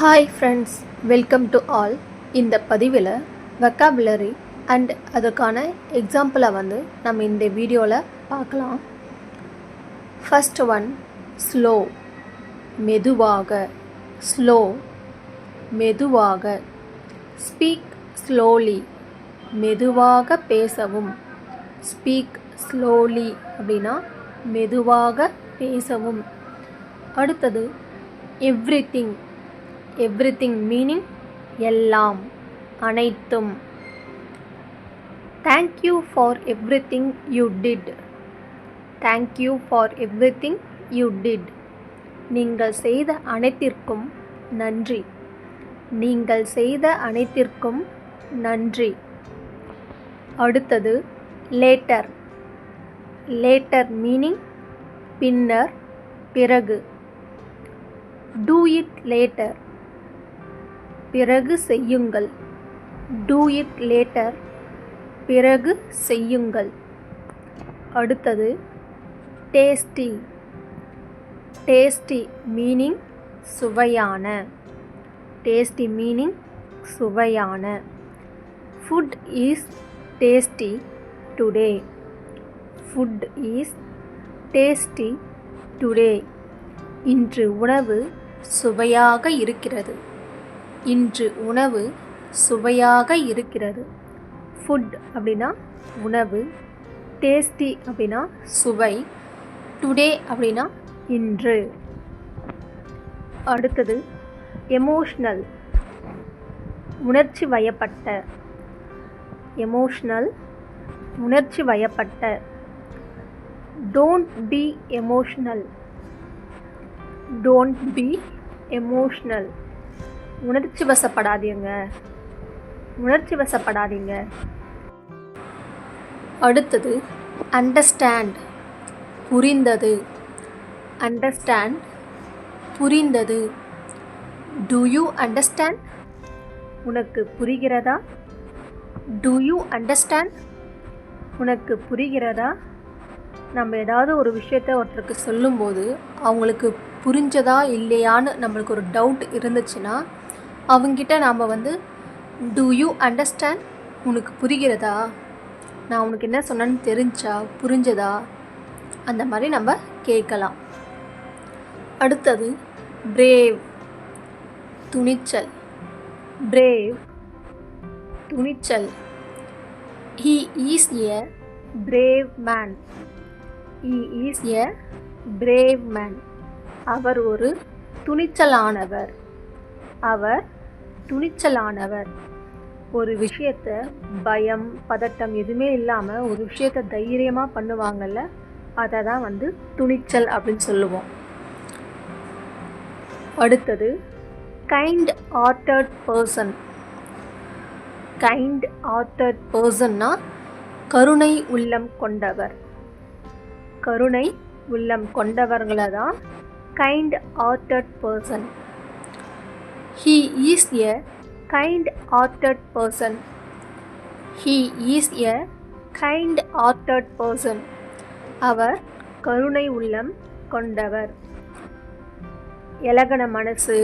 Hi friends, welcome to all. இந்த பதிவில் vocabulary and அதுக்கான எக்ஸாம்பிளை நம்ம இந்த வீடியோவில் பார்க்கலாம். ஃபர்ஸ்ட் ஒன், ஸ்லோ, மெதுவாக. ஸ்லோ, மெதுவாக. ஸ்பீக் ஸ்லோலி, மெதுவாக பேசவும். ஸ்பீக் ஸ்லோலி அப்படின்னா மெதுவாக பேசவும். அடுத்தது எவ்ரிதிங். எவ்ரிதிங் மீனிங் எல்லாம், அனைத்தும். Thank you for everything you did. Thank you for everything you did. நீங்கள் செய்த அனைத்திற்கும் நன்றி. நீங்கள் செய்த அனைத்திற்கும் நன்றி. அடுத்தது லேட்டர். லேட்டர் மீனிங் பின்னர், பிறகு. டூ இட் லேட்டர், பிறகு செய்யுங்கள். டூ இட் லேட்டர், பிறகு செய்யுங்கள். அடுத்தது டேஸ்டி. டேஸ்டி மீனிங் சுவையான. டேஸ்டி மீனிங் சுவையான. Food is tasty today. Food is tasty today. இன்று உணவு சுவையாக இருக்கிறது. இன்று உணவு சுவையாக இருக்கிறது. ஃபுட் அப்படின்னா உணவு, டேஸ்டி அப்படின்னா சுவை, டுடே அப்படின்னா இன்று. அடுத்தது எமோஷ்னல், உணர்ச்சி வயப்பட்ட. எமோஷ்னல், உணர்ச்சி வயப்பட்ட. Don't be emotional. Don't be emotional, உணர்ச்சி வசப்படாதீங்க. உணர்ச்சி வசப்படாதீங்க. அடுத்தது அண்டர்ஸ்டாண்ட், புரிந்தது. அண்டர்ஸ்டாண்ட், புரிந்தது. டு யூ அண்டர்ஸ்டாண்ட், உனக்கு புரிகிறதா? டு யூ அண்டர்ஸ்டாண்ட், உனக்கு புரிகிறதா? நம்ம ஏதாவது ஒரு விஷயத்தை ஒருத்தருக்கு சொல்லும்போது அவங்களுக்கு புரிஞ்சதா இல்லையான்னு நம்மளுக்கு ஒரு டவுட் இருந்துச்சுன்னா அவங்ககிட்ட நாம் டு யூ அண்டர்ஸ்டாண்ட், உனக்கு புரிகிறதா? நான் உனக்கு என்ன சொன்னேன்னு தெரிஞ்சா, புரிஞ்சதா? அந்த மாதிரி நம்ம கேட்கலாம். அடுத்தது பிரேவ், துணிச்சல். பிரேவ், துணிச்சல். He is a brave man. He is a brave man. அவர் ஒரு துணிச்சலானவர். அவர் துணிச்சலானவர். ஒரு விஷயத்தை பயம், பதட்டம் எதுவுமே இல்லாமல் ஒரு விஷயத்தை தைரியமாக பண்ணுவாங்கள்ல, அதை தான் துணிச்சல் அப்படின்னு சொல்லுவோம். அடுத்தது kind hearted person. Kind hearted பர்சன்னா கருணை உள்ளம் கொண்டவர். கருணை உள்ளம் கொண்டவர்களை தான் kind hearted person. He is a kind-hearted person. He is a kind-hearted person. அவர் கருணை உள்ளம் கொண்டவர். இலகன மனசு.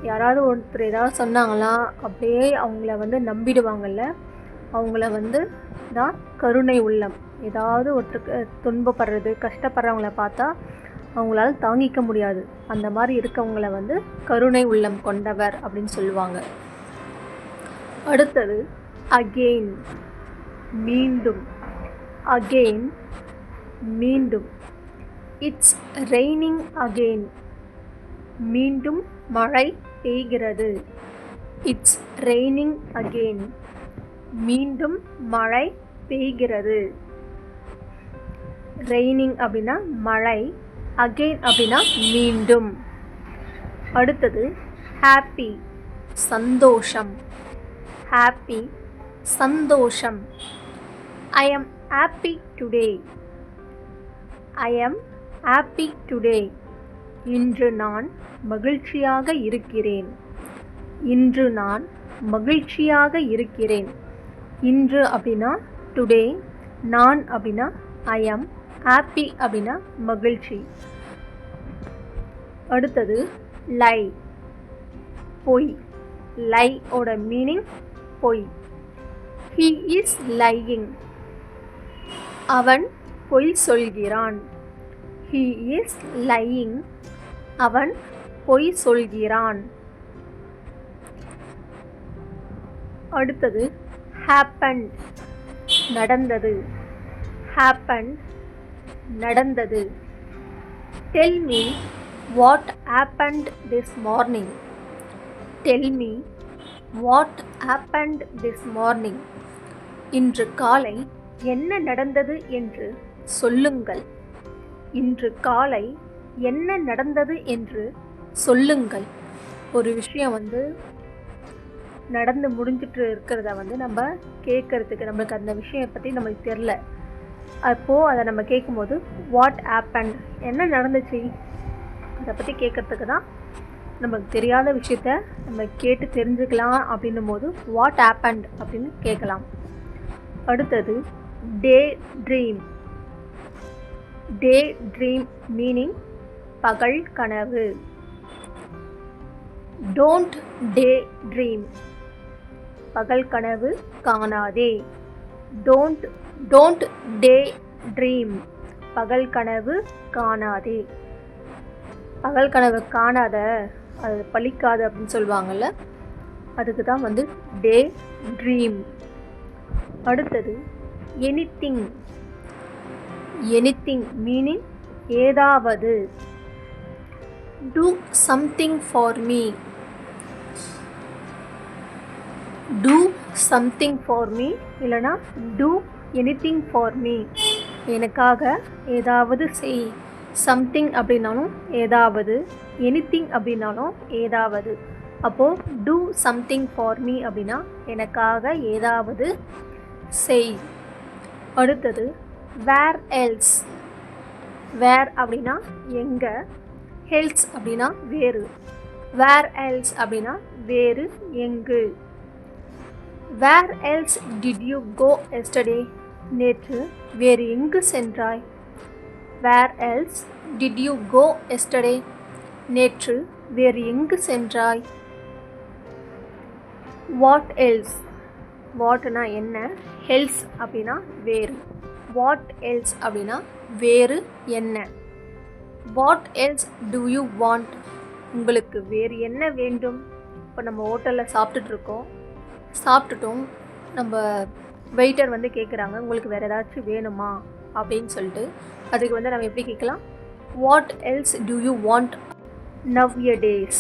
யாராவது ஒருத்தர் ஏதாவது சொன்னாங்களா அப்படியே அவங்கள நம்பிடுவாங்கள்ல, அவங்கள தான் கருணை உள்ளம். ஏதாவது ஒருத்தருக்கு துன்பப்படுறது, கஷ்டப்படுறவங்கள பார்த்தா அவங்களால தாங்கிக்க முடியாது. அந்த மாதிரி இருக்கவங்கள கருணை உள்ளம் கொண்டவர் அப்படின்னு சொல்லுவாங்க. அடுத்தது அகெயின், மீண்டும். அகெயின், மீண்டும். It's raining again. மீண்டும் மழை பெய்கிறது. It's raining again. மீண்டும் மழை பெய்கிறது. ரெய்னிங் அப்படின்னா மழை, அகெயின் அப்படின்னா மீண்டும். அடுத்தது ஹாப்பி, சந்தோஷம். ஹாப்பி, சந்தோஷம். I am happy today. I am happy today. இன்று நான் மகிழ்ச்சியாக இருக்கிறேன். இன்று நான் மகிழ்ச்சியாக இருக்கிறேன். இன்று அப்படின்னா டுடே, நான் அப்படின்னா ஐ எம், ஹாப்பி அப்படின்னா மகிழ்ச்சி. அடுத்தது லை. பொய். லை ஓட மீனிங் பொய். he is lying. அவன் பொய் சொல்கிறான். he is lying. அவன் பொய் சொல்கிறான். அடுத்தது happened, நடந்தது. happened, நடந்தது. tell me what happened this morning. tell me what happened this morning. இன்று காலை என்ன நடந்தது என்று சொல்லுங்கள். இன்று காலை என்ன நடந்தது என்று சொல்லுங்கள். ஒரு விஷயம் நடந்து முடிஞ்சிட்டு இருக்கிறத நம்ம கேட்கறதுக்கு, நம்மளுக்கு அந்த விஷயம் பற்றி நம்மளுக்கு தெரில, அப்போது அதை நம்ம கேட்கும்போது வாட் ஹேப்பன், என்ன நடந்துச்சு அதை பற்றி கேட்குறதுக்கு தான் நமக்கு தெரியாத விஷயத்த நம்ம கேட்டு தெரிஞ்சுக்கலாம். அப்படின்னும் போது வாட் ஹேப்பன்ட் அப்படின்னு கேட்கலாம். அடுத்தது டே ட்ரீம். டே ட்ரீம் மீனிங் பகல் கனவு. டோன்ட் டே ட்ரீம், பகல் கனவு காணாதே. டோன்ட் டே ட்ரீம், பகல் கனவு காணாதே. பகல் கனவு காணாத, அது பலிக்காது அப்படின்னு சொல்லுவாங்கள்ல, அதுக்கு தான் டே ட்ரீம். அடுத்தது எனிதிங். எனிதிங் மீனிங் ஏதாவது. do something for me. do something for me இல்லைனா do anything for me, எனக்காக ஏதாவது செய். something அப்படின்னாலும் ஏதாவது, anything அப்படின்னாலும் ஏதாவது. அப்போது do something for me அப்படின்னா எனக்காக ஏதாவது செய். அடுத்தது where else. where அப்படின்னா எங்கே, else அப்படின்னா வேறு. where else அப்படின்னா வேறு எங்கு. where else did you go yesterday. நேற்று வேறு எங்கு சென்றாய். where else did you go yesterday. நேற்று வேறு எங்கு சென்றாய். what else, வாட்னா என்ன, else அப்படின்னா வேறு. what else அப்படின்னா வேறு என்ன. what else do you want, உங்களுக்கு வேறு என்ன வேண்டும். இப்போ நம்ம ஹோட்டலில் சாப்பிட்டுட்டோம், நம்ம வெயிட்டர் கேட்குறாங்க உங்களுக்கு வேறு ஏதாச்சும் வேணுமா அப்படின்னு சொல்லிட்டு, அதுக்கு நம்ம எப்படி கேட்கலாம், what else do you want. nowadays.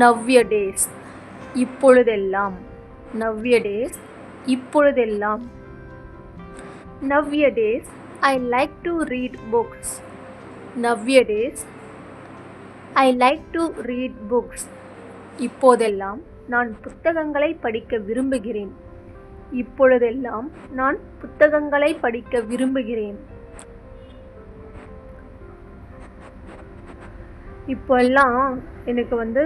nowadays இப்பொழுதெல்லாம். nowadays இப்பொழுதெல்லாம். nowadays I like to read books. nowadays I like to read books. இப்போதெல்லாம் நான் புத்தகங்களை படிக்க விரும்புகிறேன். இப்பொழுதெல்லாம் நான் புத்தகங்களை படிக்க விரும்புகிறேன். இப்போல்லாம் எனக்கு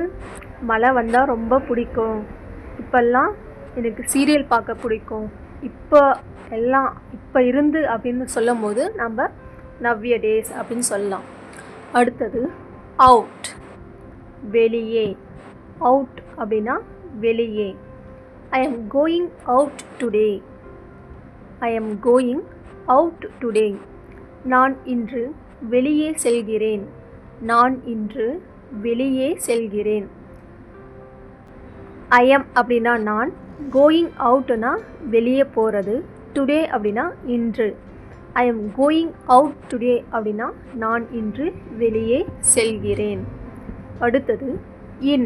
மழை வந்தால் ரொம்ப பிடிக்கும். இப்போல்லாம் எனக்கு சீரியல் பார்க்க பிடிக்கும். இப்போ இருந்து அப்படின்னு சொல்லும் போது நம்ம nowadays அப்படின்னு சொல்லலாம். அடுத்தது அவுட், வெளியே. அவுட் அப்படின்னா வெளியே. I am going out today. I am going out today. நான் இன்று வெளியே செல்கிறேன். நான் இன்று வெளியே செல்கிறேன். I am அப்படின்னா நான், going outனா வெளியே போகிறது, today அப்படின்னா இன்று. I am going out today அப்படின்னா நான் இன்று வெளியே செல்கிறேன். அடுத்தது in.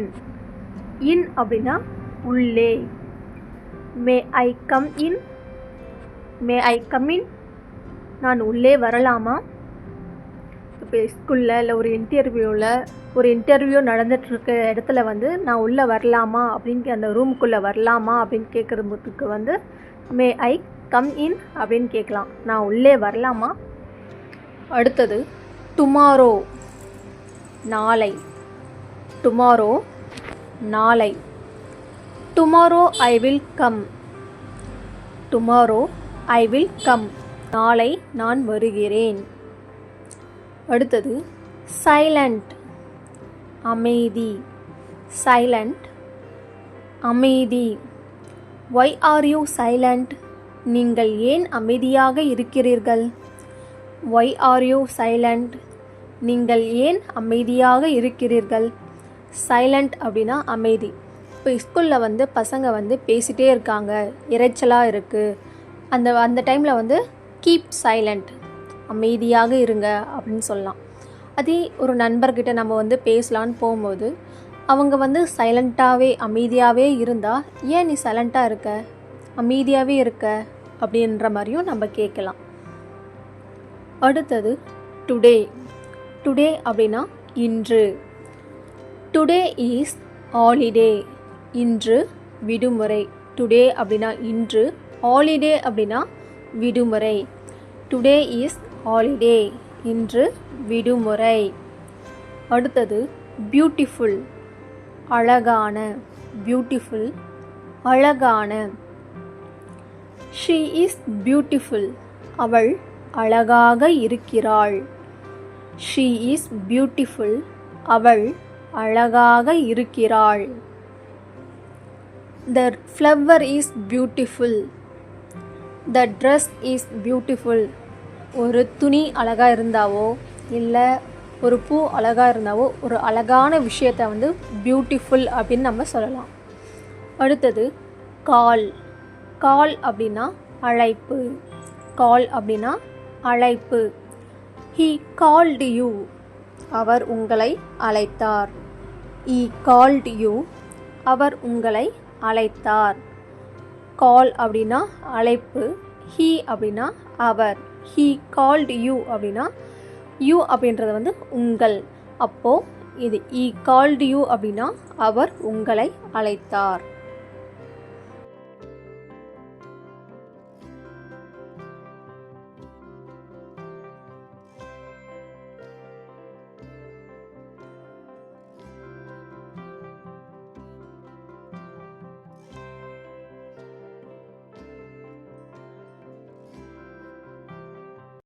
in அப்படின்னா உள்ளே. may I come in. may I come in, நான் உள்ளே வரலாமா. இப்போ ஸ்கூலில் இல்லை ஒரு இன்டர்வியூ நடந்துகிட்ருக்க இடத்துல நான் உள்ளே வரலாமா அப்படின்னு, அந்த ரூமுக்குள்ளே வரலாமா அப்படின்னு கேட்குறதுக்கு மே ஐ கம் இன் அப்படின்னு கேட்கலாம், நான் உள்ளே வரலாமா. அடுத்தது டுமாரோ, நாளை. டுமாரோ நாளை. Tomorrow I will come. Tomorrow I will come, நாளை நான் வருகிறேன். அடுத்தது சைலண்ட், அமைதி. சைலண்ட், அமைதி. Why are you silent? நீங்கள் ஏன் அமைதியாக இருக்கிறீர்கள்? Why are you silent? நீங்கள் ஏன் அமைதியாக இருக்கிறீர்கள்? சைலண்ட் அப்படின்னா அமைதி. இப்போ ஸ்கூலில் வந்து பசங்க வந்து பேசிகிட்டே இருக்காங்க, இரைச்சலாக இருக்குது, அந்த டைமில் வந்து கீப் சைலண்ட், அமைதியாக இருங்க அப்படின்னு சொல்லலாம். அதே ஒரு நண்பர்கிட்ட நம்ம வந்து பேசலான்னு போகும்போது அவங்க வந்து சைலண்ட்டாகவே அமைதியாகவே இருந்தால், ஏன் நீ சைலண்ட்டாக இருக்க, அமைதியாகவே இருக்க அப்படின்ற மாதிரியும் நம்ம கேட்கலாம். அடுத்தது டுடே. டுடே அப்படின்னா இன்று. Today is holiday. இன்று விடுமுறை. டுடே அப்படின்னா இன்று, ஹாலிடே அப்படின்னா விடுமுறை. Today is holiday. இன்று விடுமுறை. அடுத்தது பியூட்டிஃபுல், அழகான. பியூட்டிஃபுல், அழகான. She is beautiful. அவள் அழகாக இருக்கிறாள். She is beautiful. அவள் அழகாக இருக்கிறாள். The flower is beautiful. The dress is beautiful. ஒரு துணி அழகாக இருந்தாவோ இல்லை ஒரு பூ அழகாக இருந்தாவோ ஒரு அழகான விஷயத்தை வந்து பியூட்டிஃபுல் அப்படின்னு நம்ம சொல்லலாம். அடுத்தது கால். கால் அப்படின்னா அழைப்பு. கால் அப்படின்னா அழைப்பு. He called you. அவர் உங்களை அழைத்தார். He called you. அவர் உங்களை அழைத்தார். கால் அப்படின்னா அழைப்பு. He அப்படின்னா அவர். He called you அப்படின்னா you அப்படின்றது வந்து உங்கள். அப்போது இது he called you அப்படின்னா அவர் உங்களை அழைத்தார்.